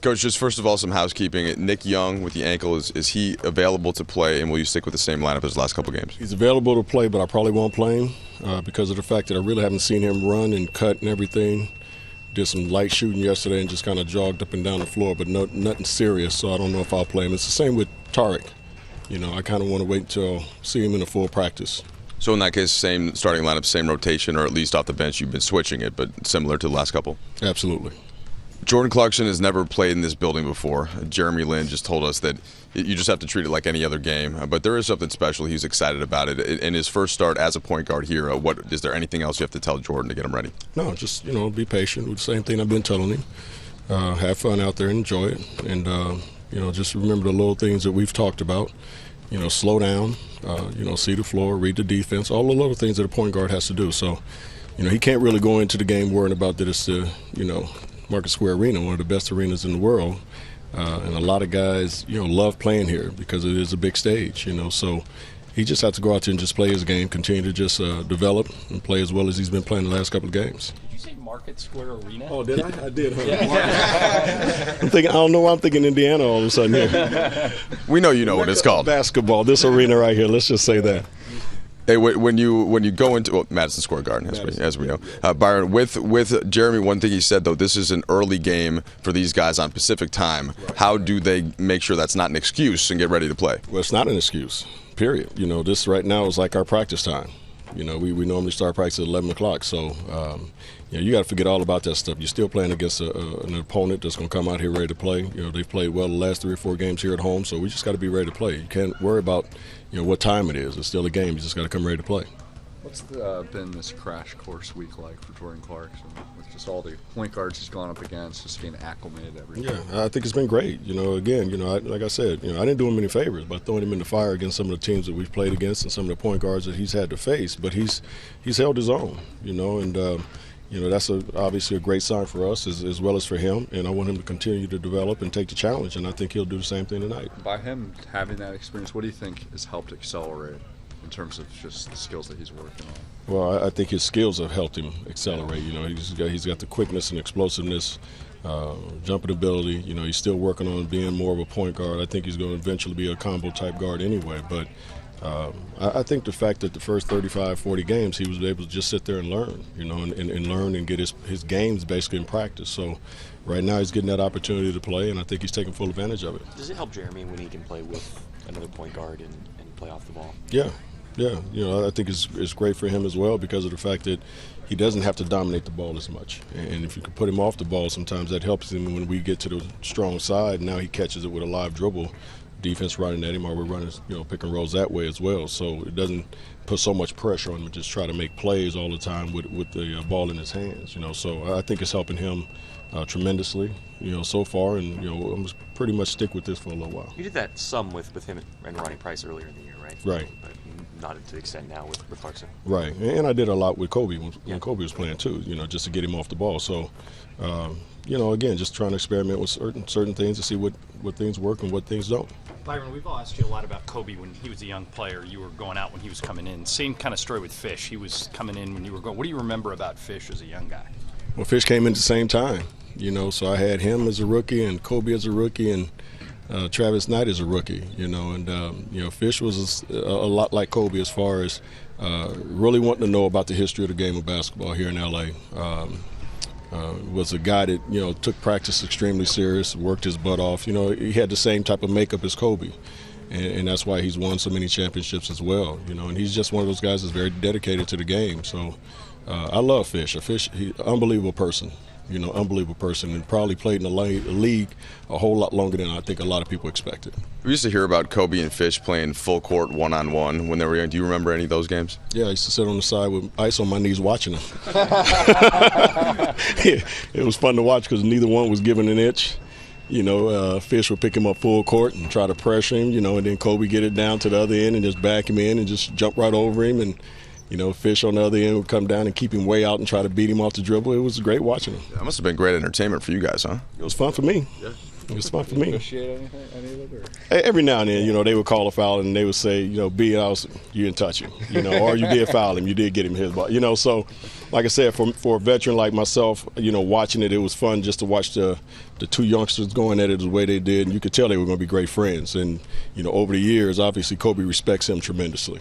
Coach, just first of all, some housekeeping. Nick Young with the ankle, is he available to play, and will you stick with the same lineup as the last couple games? He's available to play, but I probably won't play him because of the fact that I really haven't seen him run and cut and everything. Did some light shooting yesterday and just kind of jogged up and down the floor, but nothing serious, so I don't know if I'll play him. It's the same with Tariq. I kind of want to wait until see him in a full practice. So in that case, same starting lineup, same rotation, or at least off the bench, you've been switching it, but similar to the last couple? Absolutely. Jordan Clarkson has never played in this building before. Jeremy Lin just told us that you just have to treat it like any other game. But there is something special. He's excited about it. In his first start as a point guard here, is there anything else you have to tell Jordan to get him ready? No, just be patient. The same thing I've been telling him. Have fun out there, enjoy it, and just remember the little things that we've talked about. Slow down. See the floor, read the defense. All the little things that a point guard has to do. So, he can't really go into the game worrying about that it's Market Square Arena, one of the best arenas in the world, and a lot of guys, love playing here because it is a big stage, So he just has to go out there and just play his game, continue to just develop and play as well as he's been playing the last couple of games. Did you say Market Square Arena? Oh, did I? I did. Huh? Yeah. I'm thinking. I don't know why I'm thinking Indiana all of a sudden. Here. We know you know what it's called. Basketball. This arena right here. Let's just say that. Hey, when you go into Madison Square Garden, as we know, Byron, with Jeremy, one thing he said though, this is an early game for these guys on Pacific time. Right. How do they make sure that's not an excuse and get ready to play? Well, it's not an excuse. Period. This right now is like our practice time. We normally start practice at 11 o'clock, so you got to forget all about that stuff. You're still playing against an opponent that's going to come out here ready to play. They've played well the last 3 or 4 games here at home, so we just got to be ready to play. You can't worry about what time it is. It's still a game. You just got to come ready to play. What's been this crash course week like for Jordan Clarkson with just all the point guards he's gone up against, just being acclimated everything? Yeah, I think it's been great. Like I said, I didn't do him any favors by throwing him in the fire against some of the teams that we've played against and some of the point guards that he's had to face. But he's held his own, and that's obviously a great sign for us as well as for him. And I want him to continue to develop and take the challenge, and I think he'll do the same thing tonight. By him having that experience, what do you think has helped accelerate in terms of just the skills that he's working on? Well, I think his skills have helped him accelerate. He's got the quickness and explosiveness, jumping ability. He's still working on being more of a point guard. I think he's going to eventually be a combo type guard anyway. But I think the fact that the first 35, 40 games he was able to just sit there and learn, and learn and get his games basically in practice. So right now he's getting that opportunity to play, and I think he's taking full advantage of it. Does it help Jeremy when he can play with another point guard and play off the ball? Yeah. I think it's great for him as well because of the fact that he doesn't have to dominate the ball as much. And if you can put him off the ball, sometimes that helps him when we get to the strong side. Now he catches it with a live dribble, defense running at him, or we're running pick and rolls that way as well. So it doesn't put so much pressure on him to just try to make plays all the time with the ball in his hands. So I think it's helping him tremendously, so far, and I'm going to pretty much stick with this for a little while. You did that some with him and Ronnie Price earlier in the year, right? Right. But not to the extent now with Clarkson. Right, and I did a lot with Kobe when Kobe was playing too, just to get him off the ball. So, again, just trying to experiment with certain things to see what things work and what things don't. Byron, we've all asked you a lot about Kobe when he was a young player. You were going out when he was coming in. Same kind of story with Fish. He was coming in when you were going. What do you remember about Fish as a young guy? Well, Fish came in at the same time, so I had him as a rookie and Kobe as a rookie and Travis Knight as a rookie, and Fish was a lot like Kobe as far as really wanting to know about the history of the game of basketball here in L.A. Was a guy that, took practice extremely serious, worked his butt off. He had the same type of makeup as Kobe, and that's why he's won so many championships as well, and he's just one of those guys that's very dedicated to the game. So I love Fish. He's an unbelievable person. Unbelievable person, and probably played in the league a whole lot longer than I think a lot of people expected. We used to hear about Kobe and Fish playing full court one-on-one when they were young. Do you remember any of those games? Yeah, I used to sit on the side with ice on my knees watching them. It was fun to watch because neither one was giving an inch. Fish would pick him up full court and try to pressure him, and then Kobe get it down to the other end and just back him in and just jump right over him. And Fish on the other end would come down and keep him way out and try to beat him off the dribble. It was great watching him. That must have been great entertainment for you guys, huh? It was fun for me. It was fun for me. Appreciate anything, any of it? Or? Every now and then, they would call a foul and they would say, B, you didn't touch him, or you did foul him, you did get him his ball, So, like I said, for a veteran like myself, watching it was fun just to watch the two youngsters going at it the way they did, and you could tell they were going to be great friends. And over the years, obviously, Kobe respects him tremendously.